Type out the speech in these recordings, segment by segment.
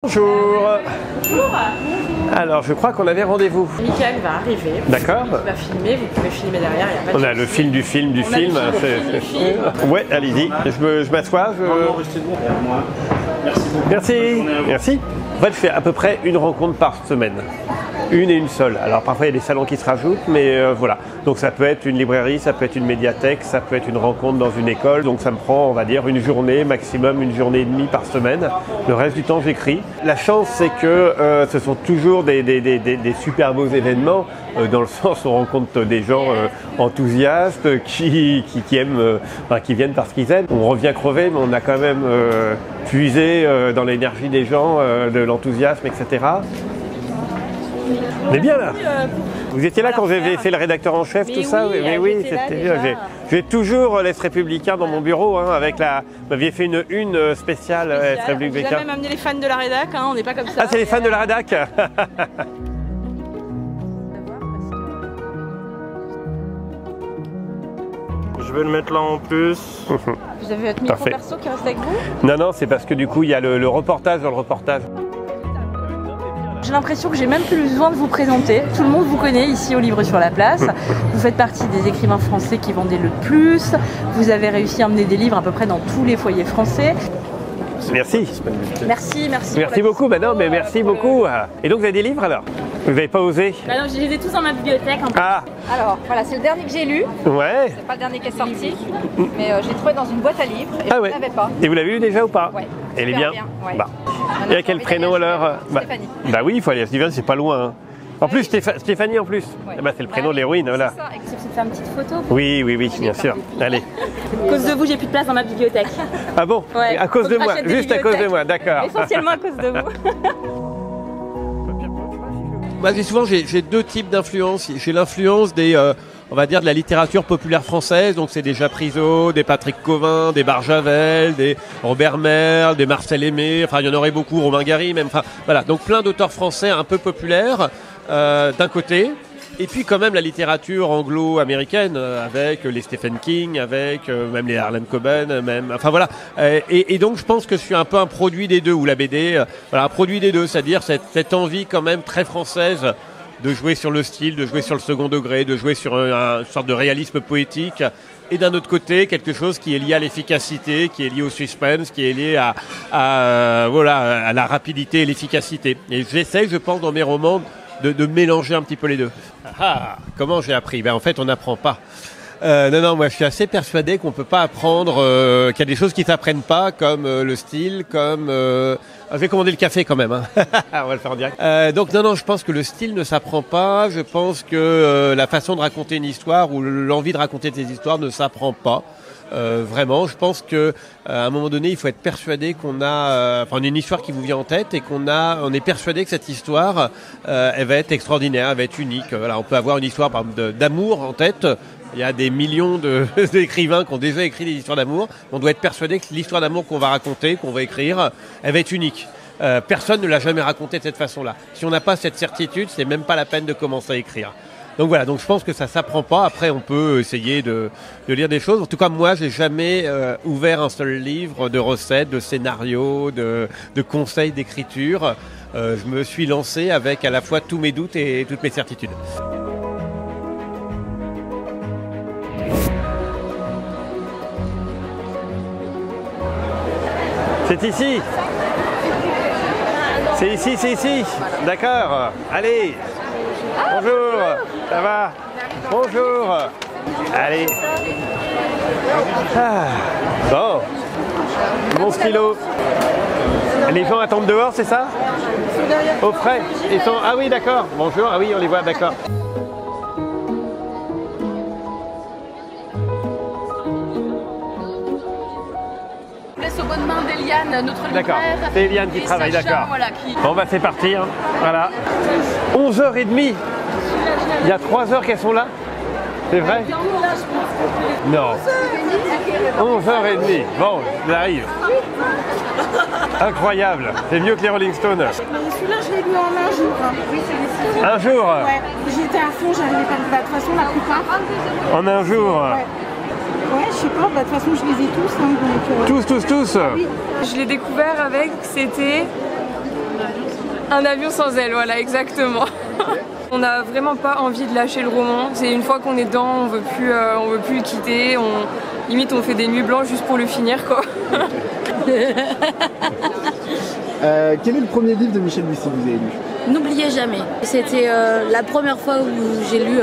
Bonjour. Bonjour. Alors, je crois qu'on avait rendez-vous. Michael va arriver. D'accord. Il va filmer, vous pouvez filmer derrière. Il y a pas de On a le souci. film du film du On a film. le film du film. Ouais, allez-y. Je m'assois. Non, restez debout derrière moi. Merci beaucoup. Merci. Bonne journée à vous. Merci. En fait, je fais à peu près une rencontre par semaine. Une et une seule. Alors parfois il y a des salons qui se rajoutent, mais voilà. Donc ça peut être une librairie, ça peut être une médiathèque, ça peut être une rencontre dans une école. Donc ça me prend, on va dire, une journée, maximum une journée et demie par semaine. Le reste du temps j'écris. La chance c'est que ce sont toujours des super beaux événements, dans le sens où on rencontre des gens enthousiastes qui aiment, qui viennent parce qu'ils aiment. On revient crevé, mais on a quand même puisé dans l'énergie des gens, de l'enthousiasme, etc. On est bien là. Vous étiez là quand j'avais fait le rédacteur en chef, Mais tout ça? oui, Mais oui, j'étais là c'était déjà. bien. J'ai toujours l'Est républicain dans mon bureau, hein, avec la. Vous m'aviez fait une spéciale Est J'ai républicain. même amené les fans de la rédac, hein, on n'est pas comme ça. Ah, c'est les fans de la rédac. Je vais le mettre là en plus. Vous avez votre micro Parfait. perso qui reste avec vous? Non, non, c'est parce que du coup, il y a le reportage dans le reportage. J'ai l'impression que j'ai même plus besoin de vous présenter. Tout le monde vous connaît ici au Livre sur la Place. Vous faites partie des écrivains français qui vendaient le plus. Vous avez réussi à emmener des livres à peu près dans tous les foyers français. Merci. Merci, merci. Merci beaucoup. Bah non, mais merci beaucoup. Et donc, vous avez des livres alors? Vous n'avez pas osé? Bah non, je les ai tous dans ma bibliothèque. Ah, Alors voilà, c'est le dernier que j'ai lu, ouais. c'est pas le dernier qui est sorti, mais j'ai trouvé dans une boîte à livres et Ah je ouais. ne l'avais pas. Et vous l'avez lu déjà ou pas? Ouais. Elle est Super bien. ouais. Bah. Maintenant, Et à j'ai quel envie prénom d'aller alors? chez Stéphanie. Bah oui, il faut aller à Steven, c'est pas loin. Hein. En plus, Stéphanie en plus. Ouais. Eh ben, c'est le prénom de oui, l'héroïne, voilà. C'est ça, Je vais faire une petite photo. Oui, oui, oui, bien sûr. Allez. À cause de vous, j'ai plus de place dans ma bibliothèque. Ah bon? Ouais. À cause Faut de que moi, j'achète des juste à cause de bibliothèques. moi, d'accord. Essentiellement à cause de vous. Moi, j'ai deux types d'influences. J'ai l'influence des, on va dire, de la littérature populaire française. Donc, c'est des Japrisot, des Patrick Covin, des Barjavel, des Robert Merle, des Marcel Aimé. Enfin, il y en aurait beaucoup, Romain Gary même. Enfin, voilà. Donc, plein d'auteurs français un peu populaires, d'un côté. Et puis quand même la littérature anglo-américaine avec les Stephen King, avec même les Harlan Coben, même. Enfin voilà. Et donc je pense que je suis un peu un produit des deux, ou la BD, voilà, un produit des deux, c'est-à-dire cette envie quand même très française de jouer sur le style, de jouer sur le second degré, de jouer sur une sorte de réalisme poétique. Et d'un autre côté, quelque chose qui est lié à l'efficacité, qui est lié au suspense, qui est lié à la rapidité et l'efficacité. Et j'essaie, je pense, dans mes romans, de mélanger un petit peu les deux. Ah, comment j'ai appris? Ben en fait, on n'apprend pas. Non, moi je suis assez persuadé qu'on peut pas apprendre, qu'il y a des choses qui s'apprennent pas, comme le style, comme... je vais commander le café quand même, hein. On va le faire en direct. Donc non, je pense que le style ne s'apprend pas. Je pense que la façon de raconter une histoire ou l'envie de raconter des histoires ne s'apprend pas. Vraiment, je pense que à un moment donné, il faut être persuadé qu'on a, on a une histoire qui vous vient en tête et on est persuadé que cette histoire, elle va être extraordinaire, elle va être unique. Voilà, on peut avoir une histoire par exemple d'amour en tête. Il y a des millions d'écrivains qui ont déjà écrit des histoires d'amour. On doit être persuadé que l'histoire d'amour qu'on va raconter, qu'on va écrire, elle va être unique. Personne ne l'a jamais racontée de cette façon-là. Si on n'a pas cette certitude, c'est même pas la peine de commencer à écrire. Donc voilà, donc je pense que ça s'apprend pas. Après, on peut essayer de lire des choses. En tout cas, moi, j'ai jamais ouvert un seul livre de recettes, de scénarios, de conseils d'écriture. Je me suis lancé avec à la fois tous mes doutes et toutes mes certitudes. C'est ici. C'est ici, c'est ici. D'accord. Allez. Bonjour. Ça va? Bonjour. Allez. Ah. Bon. Mon stylo. Les gens attendent dehors, c'est ça? Au frais. Ils sont... Ah oui, d'accord. Bonjour. Ah oui, on les voit, d'accord. Aux bonnes mains d'Eliane, notre libraire. D'accord, c'est Eliane qui Et travaille, Sacha, d'accord. voilà, qui... Bon, bah c'est parti, hein. Voilà. 11h30. Il y a 3 heures qu'elles sont là? C'est vrai? Non. 11h30. Bon, j'arrive. Incroyable. C'est mieux que les Rolling Stones. Celui-là, je l'ai lu en un jour. Oui, c'est Un jour? Ouais, j'étais à fond, j'arrivais pas. Bah, de toute façon, la plupart. En un jour? Ouais, je sais pas, bah, de toute façon, je les ai tous. Hein, donc, Tous? oui. Je l'ai découvert avec, c'était Un avion sans aile, voilà, exactement. On n'a vraiment pas envie de lâcher le roman. C'est une fois qu'on est dedans, on veut plus le quitter. Limite, on fait des nuits blanches juste pour le finir, quoi. Quel est le premier livre de Michel Bussy que vous avez lu? N'oubliez jamais. C'était la première fois où j'ai lu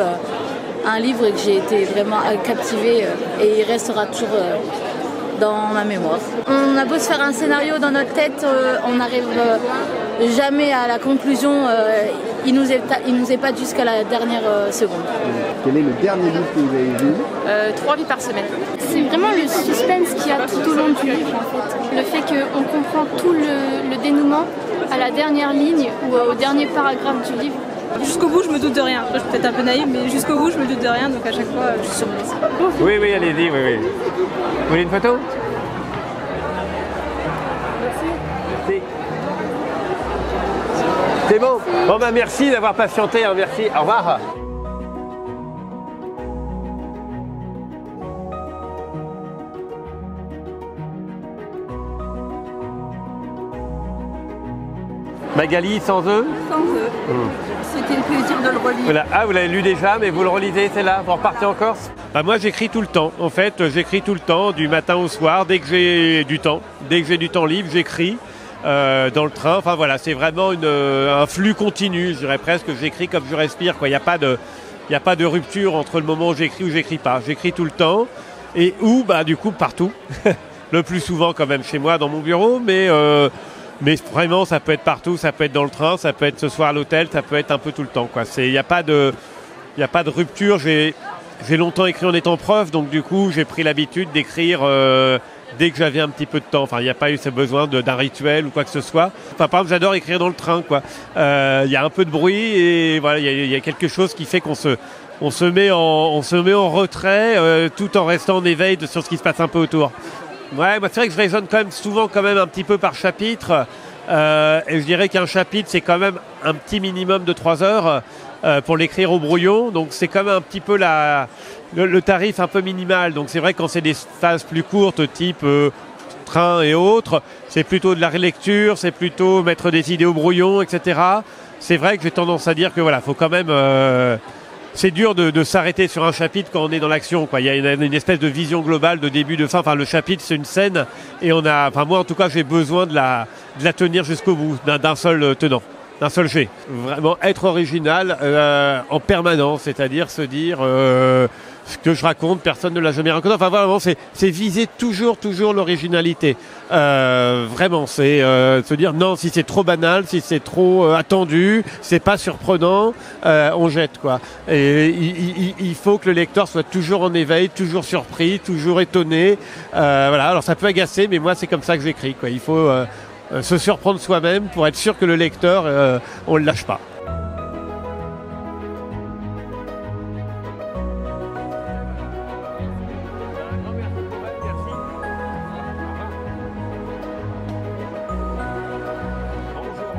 un livre et que j'ai été vraiment captivée et il restera toujours dans ma mémoire. On a beau se faire un scénario dans notre tête, on n'arrive jamais à la conclusion. Il nous épate jusqu'à la dernière seconde. Quel est le dernier livre que vous avez lu? 3 vies par semaine. C'est vraiment le suspense qu'il y a tout au long du livre en fait. Le fait qu'on comprend tout le dénouement à la dernière ligne ou au dernier paragraphe du livre. Jusqu'au bout, je me doute de rien. Je suis peut-être un peu naïve, mais jusqu'au bout, je me doute de rien, donc à chaque fois, je suis surprise. Oui, allez-y, oui. Vous voulez une photo? Merci. C'est bon. Bon, bah merci d'avoir patienté, hein, merci. Au revoir. Magali, sans eux? Sans eux. C'était le plaisir de le relire. Voilà. Ah, vous l'avez lu déjà, mais vous le relisez, c'est là? Vous repartez en Corse? Bah, moi, j'écris tout le temps. En fait, j'écris tout le temps, du matin au soir, dès que j'ai du temps. Dès que j'ai du temps libre, j'écris. Dans le train, enfin voilà, c'est vraiment un flux continu, je dirais presque, j'écris comme je respire, quoi. Il n'y a pas de rupture entre le moment où j'écris ou j'écris pas. J'écris tout le temps, et du coup, partout. Le plus souvent quand même chez moi, dans mon bureau, mais vraiment, ça peut être partout, ça peut être dans le train, ça peut être ce soir à l'hôtel, ça peut être un peu tout le temps, quoi. Il n'y a pas de rupture. J'ai longtemps écrit en étant prof, donc du coup, j'ai pris l'habitude d'écrire dès que j'avais un petit peu de temps. Enfin, il n'y a pas eu ce besoin d'un rituel ou quoi que ce soit. Enfin, par exemple, j'adore écrire dans le train, quoi. Il y a un peu de bruit et voilà, il y a quelque chose qui fait qu'on se met en retrait tout en restant en éveil sur ce qui se passe un peu autour. Ouais, c'est vrai que je raisonne souvent un petit peu par chapitre. Et je dirais qu'un chapitre, c'est quand même un petit minimum de 3 heures pour l'écrire au brouillon. Donc c'est quand même un petit peu le tarif un peu minimal. Donc c'est vrai que quand c'est des phases plus courtes, type train et autres, c'est plutôt de la relecture, c'est plutôt mettre des idées au brouillon, etc. C'est vrai que j'ai tendance à dire que voilà, faut quand même... c'est dur de s'arrêter sur un chapitre quand on est dans l'action, quoi. Il y a une espèce de vision globale de début, de fin. Enfin, le chapitre, c'est une scène et moi, en tout cas, j'ai besoin de la tenir jusqu'au bout, d'un seul tenant, d'un seul jet. Vraiment être original en permanence, c'est-à-dire se dire ce que je raconte, personne ne l'a jamais raconté. Enfin, vraiment, c'est viser toujours l'originalité. Vraiment, c'est se dire non, si c'est trop banal, si c'est trop attendu, c'est pas surprenant, on jette, quoi. Et il faut que le lecteur soit toujours en éveil, toujours surpris, toujours étonné. Voilà. Alors ça peut agacer, mais moi c'est comme ça que j'écris, quoi. Il faut se surprendre soi-même pour être sûr que le lecteur, on le lâche pas.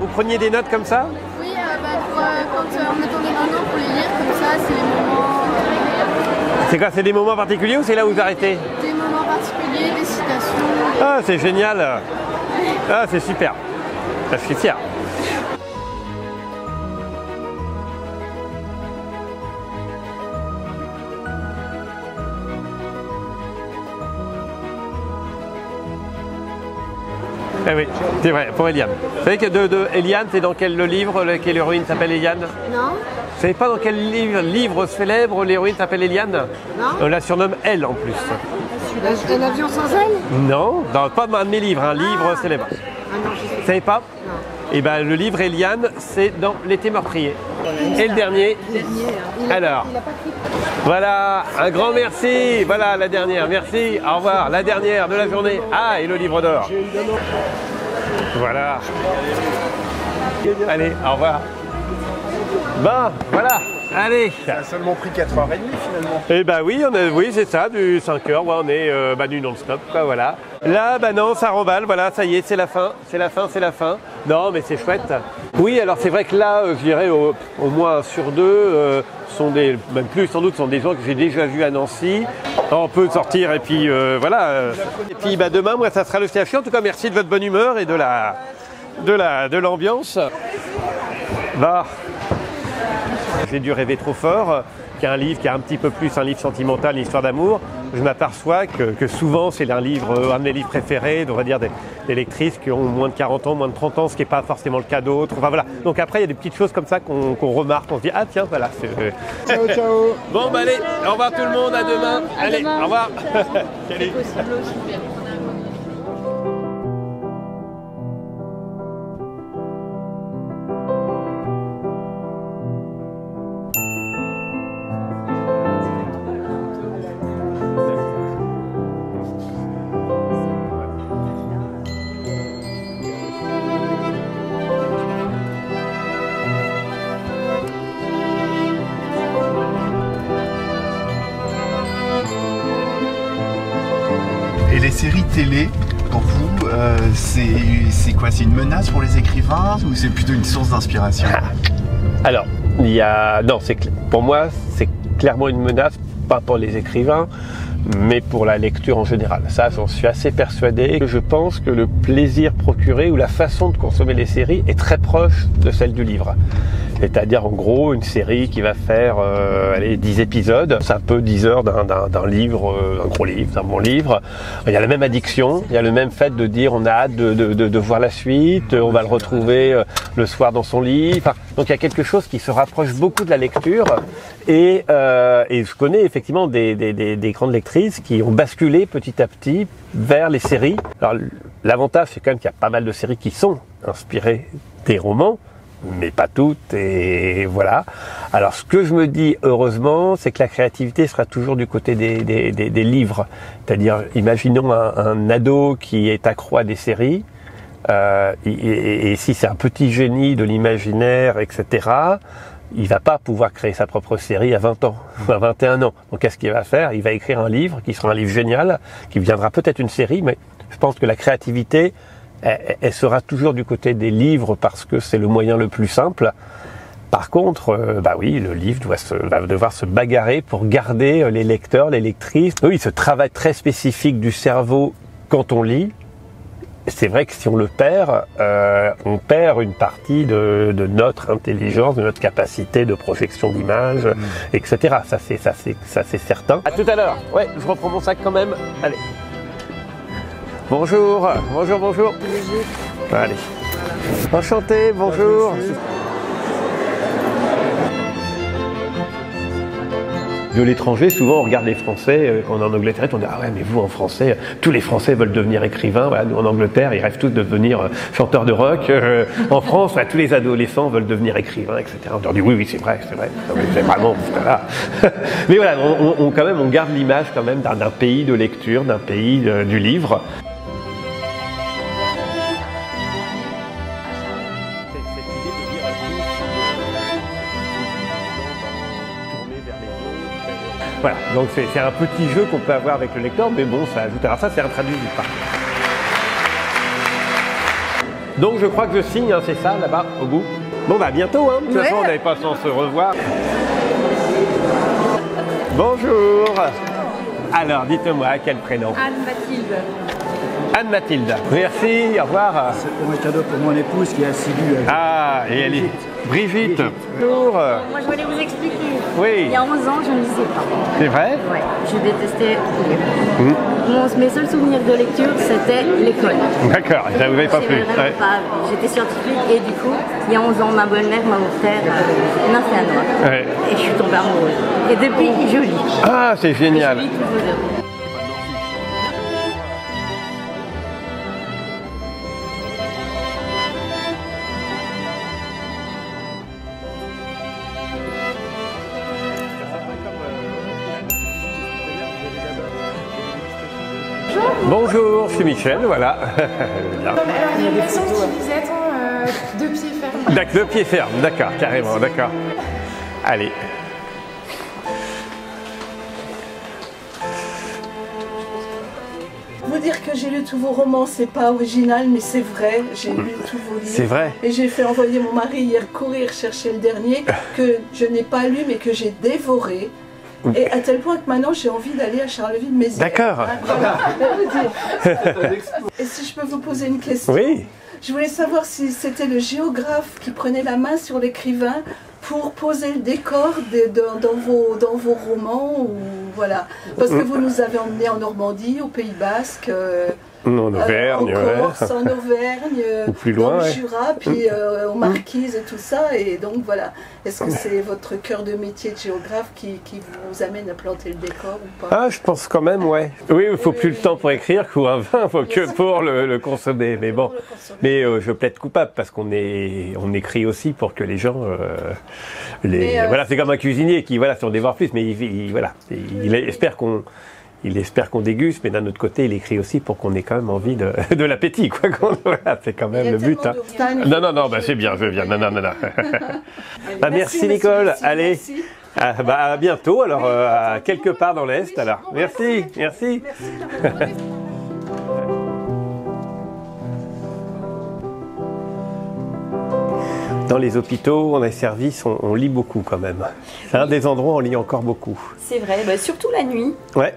Vous preniez des notes comme ça? Oui, quand on attendait maintenant pour les lire, comme ça, c'est les moments... C'est quoi? C'est des moments particuliers ou c'est là où vous arrêtez? Des moments particuliers, des citations... Ah, c'est génial! Ah, c'est super! Je suis fier! Ah oui, c'est vrai, pour Eliane. Vous savez que Eliane, c'est dans quel livre quelle héroïne s'appelle Eliane? Non. Vous savez pas dans quel livre célèbre l'héroïne s'appelle Eliane? Non. On la surnomme Elle en plus. Un avion sans aile? Non, pas un de mes livres, un livre célèbre. Ah non, je sais. Vous savez pas? Non. Et ben le livre Eliane, c'est dans L'été meurtrier. Et le dernier? Alors, voilà, un grand merci. Voilà la dernière, merci. Au revoir, la dernière de la journée. Ah, et le livre d'or. Voilà. Allez, au revoir. Bon, voilà. Allez. Ça a seulement pris 4h30 finalement. Eh ben oui, oui c'est ça, du 5h, ouais, on est du non-stop, quoi, voilà. Là, non, ça remballe, voilà, ça y est, c'est la fin, c'est la fin. Non, mais c'est chouette. Oui, alors c'est vrai que là, je dirais au moins 1 sur 2, même plus sans doute, sont des gens que j'ai déjà vus à Nancy. On peut sortir et puis voilà. Et puis demain, moi, ça sera le CHU. En tout cas, merci de votre bonne humeur et de l'ambiance. Bah, j'ai dû rêver trop fort, qui est un livre qui est un petit peu plus un livre sentimental, une histoire d'amour. Je m'aperçois que souvent c'est un de mes livres préférés, on va dire des lectrices qui ont moins de 40 ans, moins de 30 ans, ce qui n'est pas forcément le cas d'autres. Enfin voilà. Donc après il y a des petites choses comme ça qu'on remarque, on se dit ah tiens voilà. Ciao ciao. Bon bah allez, au revoir tout le monde, à demain. Allez, au revoir. Salut. Et les séries télé, pour vous, c'est quoi? C'est une menace pour les écrivains ou c'est plutôt une source d'inspiration? Alors, il y a... Non, pour moi, c'est clairement une menace, pas pour les écrivains, mais pour la lecture en général. Ça, j'en suis assez persuadé. Je pense que le plaisir procuré ou la façon de consommer les séries est très proche de celle du livre. C'est-à-dire, en gros, une série qui va faire 10 épisodes. C'est un peu 10 heures d'un livre, un gros livre, d'un bon livre. Il y a la même addiction, il y a le même fait de dire on a hâte de voir la suite, on va le retrouver le soir dans son lit. Enfin, donc il y a quelque chose qui se rapproche beaucoup de la lecture. Et je connais effectivement des grandes lectrices qui ont basculé petit à petit vers les séries. Alors l'avantage, c'est quand même qu'il y a pas mal de séries qui sont inspirées des romans, mais pas toutes, et voilà. Alors ce que je me dis heureusement, c'est que la créativité sera toujours du côté des livres. C'est-à-dire, imaginons un ado qui est accro à des séries, et si c'est un petit génie de l'imaginaire, etc., il va pas pouvoir créer sa propre série à 20 ans, ou à 21 ans. Donc qu'est-ce qu'il va faire? Il va écrire un livre qui sera un livre génial, qui deviendra peut-être une série, mais je pense que la créativité, elle sera toujours du côté des livres parce que c'est le moyen le plus simple. Par contre, bah oui, le livre va devoir se bagarrer pour garder les lecteurs, les lectrices. Oui, ce travail très spécifique du cerveau quand on lit, c'est vrai que si on le perd, on perd une partie de notre intelligence, de notre capacité de projection d'image, etc. Ça c'est certain. À tout à l'heure. Ouais, je reprends mon sac quand même. Allez. Bonjour, bonjour, bonjour. Allez. Enchanté, bonjour. De l'étranger, souvent on regarde les Français, quand on est en Angleterre, on dit ah ouais mais vous en français, tous les Français veulent devenir écrivains, voilà, nous en Angleterre ils rêvent tous de devenir chanteurs de rock, en France tous les adolescents veulent devenir écrivains, etc. On leur dit oui c'est vrai, c'est vraiment voilà. Mais voilà, quand même on garde l'image quand même d'un pays de lecture, d'un pays du livre. Voilà, donc c'est un petit jeu qu'on peut avoir avec le lecteur, mais bon, ça ajoute. Alors ça, c'est intraduisible par contre. Donc je crois que je signe, hein, c'est ça, là-bas, au bout. Bon, bah à bientôt, hein. De toute façon, on n'avait pas sans se revoir. Bonjour. Alors, dites-moi, quel prénom? Anne-Mathilde. Anne-Mathilde. Merci, au revoir. C'est pour un cadeau pour mon épouse qui est assidue. Ah, et elle est... Brigitte. Bonjour. Moi, je voulais vous expliquer. Oui. Il y a 11 ans, je ne lisais pas. C'est vrai? Ouais, je détestais lire. Mes seuls souvenirs de lecture, c'était l'école. D'accord, ça ne vous avait pas plu. Ouais. J'étais scientifique et du coup, il y a 11 ans, ma belle-mère m'a offert une océan noir. Ouais. Et je suis tombée amoureuse. Et depuis, je lis. Ah, c'est génial. Je lis tous vos œuvres. Bonjour, je suis Michel, voilà. Alors, il y a une personne qui disait attends, de pied ferme. D'accord, de pied ferme, d'accord, carrément, d'accord. Allez. Vous dire que j'ai lu tous vos romans, c'est pas original, mais c'est vrai, j'ai lu tous vos livres. C'est vrai. Et j'ai fait envoyer mon mari hier courir chercher le dernier, que je n'ai pas lu, mais que j'ai dévoré. Et à tel point que maintenant j'ai envie d'aller à Charleville-Mézières. D'accord. Et si je peux vous poser une question. Oui. Je voulais savoir si c'était le géographe qui prenait la main sur l'écrivain pour poser le décor dans vos romans, ou voilà. Parce que vous nous avez emmenés en Normandie, au Pays Basque, en Auvergne, en Corse, en Auvergne, ou plus loin, dans le Jura, puis aux Marquises et tout ça. Et donc voilà, est-ce que c'est votre cœur de métier de géographe qui vous amène à planter le décor ou pas? Ah, je pense quand même, ouais. Oui, il ne faut plus le temps pour écrire qu'un vin, il faut que pour le consommer. Mais bon, mais je plaide coupable parce qu'on écrit aussi pour que les gens, voilà, c'est comme un cuisinier qui, voilà, si on dévore plus, mais il espère qu'on déguste, mais d'un autre côté, il écrit aussi pour qu'on ait quand même envie de l'appétit, quoi. Voilà, c'est quand même le but. Hein. Non, bah, c'est bien, je viens. Non. Bah, merci Nicole. Allez, à bientôt. Alors, à quelque part dans l'Est. Alors, merci. Dans les hôpitaux, dans les services, on lit beaucoup quand même. C'est un des endroits où on lit encore beaucoup. C'est vrai, bah, surtout la nuit. Ouais,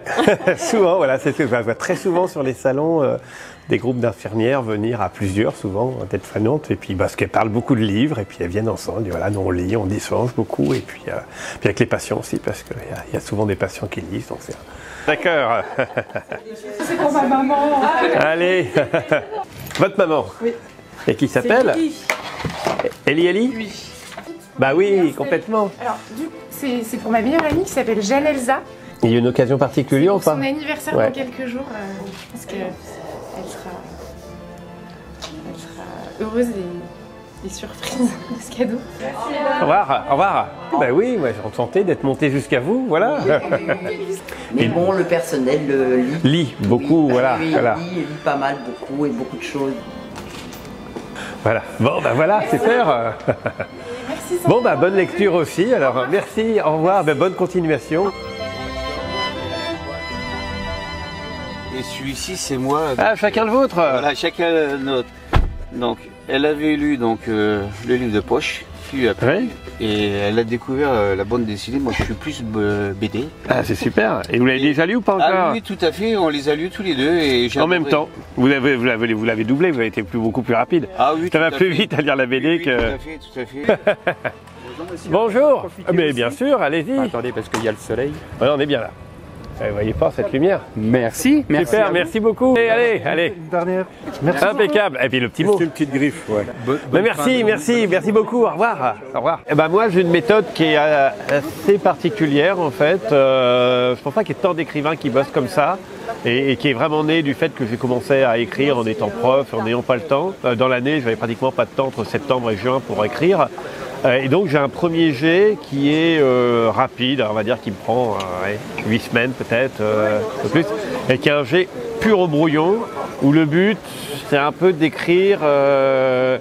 souvent, voilà, c'est ce que je vois très souvent sur les salons, des groupes d'infirmières venir à plusieurs, souvent, d'être fanantes, et puis parce qu'elles parlent beaucoup de livres, et puis elles viennent ensemble, et voilà, nous on lit, on échange beaucoup, et puis avec les patients aussi, parce qu'il y a souvent des patients qui lisent, donc c'est... D'accord. C'est pour ma maman. Allez, votre maman. Oui. Et qui s'appelle Eli? Oui. Bah oui, complètement. Alors, c'est pour ma meilleure amie qui s'appelle Jeanne Elsa. Il y a une occasion particulière ou pas? Son anniversaire dans quelques jours. Je pense qu'elle sera heureuse des surprises de ce cadeau. Au revoir. Bah oui, moi j'ai enchanté d'être monté jusqu'à vous, voilà. Mais bon, le personnel lit beaucoup, voilà. Il lit pas mal, beaucoup, et beaucoup de choses. Voilà, bon bah voilà, super. Bon bah bonne lecture aussi, alors merci, au revoir, bah, bonne continuation. Et celui-ci c'est moi. Ah, chacun le vôtre. Voilà, chacun le nôtre. Donc elle avait lu le livre de poche, puis après, et elle a découvert la bande dessinée. Moi je suis plus BD. Ah c'est super, et vous l'avez déjà lu ou pas encore? Ah oui, tout à fait, on les a lus tous les deux. Et en même temps, vous l'avez doublé, vous avez été beaucoup plus rapide. Ah oui, ça va plus vite à lire la BD que... Tout à fait. Bonjour. Mais bien sûr, allez-y. Attendez, parce qu'il y a le soleil. Voilà, on est bien là. Vous voyez pas cette lumière? Merci. Super, merci beaucoup. Allez. Une dernière. Merci. Impeccable. Et puis le petit mot. Une petite griffe, ouais. Merci beaucoup. Au revoir. Et ben moi j'ai une méthode qui est assez particulière en fait. Je pense pas qu'il y ait tant d'écrivains qui bossent comme ça. Et qui est vraiment née du fait que j'ai commencé à écrire en étant prof, en n'ayant pas le temps. Dans l'année, j'avais pratiquement pas de temps entre septembre et juin pour écrire. Et donc j'ai un premier jet qui est rapide, on va dire qu'il me prend 8 semaines peut-être, un peu plus, et qui est un jet pur au brouillon, où le but c'est un peu d'écrire, de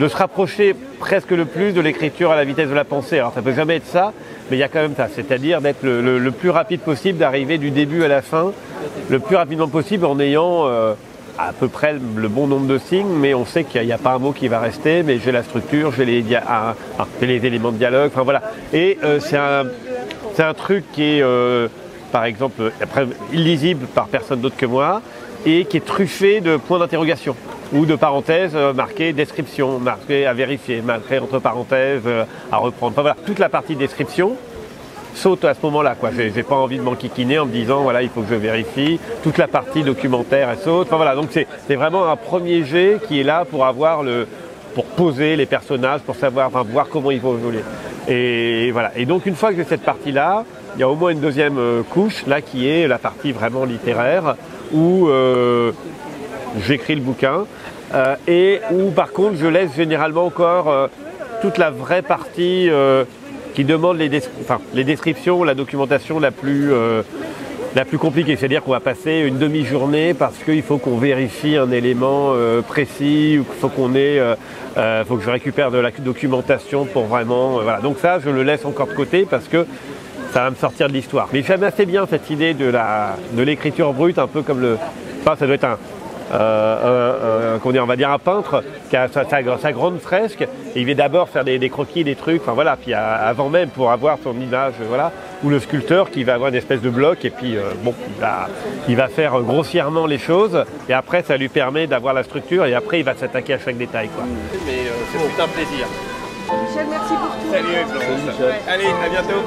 se rapprocher presque le plus de l'écriture à la vitesse de la pensée. Alors ça peut jamais être ça, mais il y a quand même ça, c'est-à-dire d'être le plus rapide possible, d'arriver du début à la fin, le plus rapidement possible en ayant... à peu près le bon nombre de signes, mais on sait qu'il n'y a pas un mot qui va rester, mais j'ai la structure, j'ai les éléments de dialogue, enfin voilà. Et c'est un truc qui est, par exemple, après, illisible par personne d'autre que moi, et qui est truffé de points d'interrogation, ou de parenthèses marquées description, marquées à vérifier, marquées entre parenthèses à reprendre. Enfin voilà, toute la partie description saute à ce moment-là, quoi. J'ai pas envie de m'enquiquiner en me disant voilà, il faut que je vérifie. Toute la partie documentaire elle saute. Enfin voilà, donc c'est vraiment un premier jet qui est là pour pour poser les personnages, pour savoir, voir comment ils vont évoluer. Et voilà. Et donc une fois que j'ai cette partie-là, il y a au moins une deuxième couche là qui est la partie vraiment littéraire où j'écris le bouquin et où par contre je laisse généralement encore toute la vraie partie qui demande les descriptions, la documentation la plus compliquée. C'est-à-dire qu'on va passer une demi-journée parce qu'il faut qu'on vérifie un élément précis, ou qu'il faut faut que je récupère de la documentation pour vraiment... voilà. Donc ça, je le laisse encore de côté parce que ça va me sortir de l'histoire. Mais j'aime assez bien cette idée de l'écriture brute, un peu comme ça doit être on va dire un peintre qui a sa grande fresque, et il va d'abord faire des croquis, des trucs, enfin voilà, puis avant même pour avoir son image, voilà, ou le sculpteur qui va avoir une espèce de bloc, et puis il va faire grossièrement les choses, et après ça lui permet d'avoir la structure, et après il va s'attaquer à chaque détail, quoi. Mais c'est un plaisir. Michel, merci pour tout. Salut, Florence. Allez, à bientôt.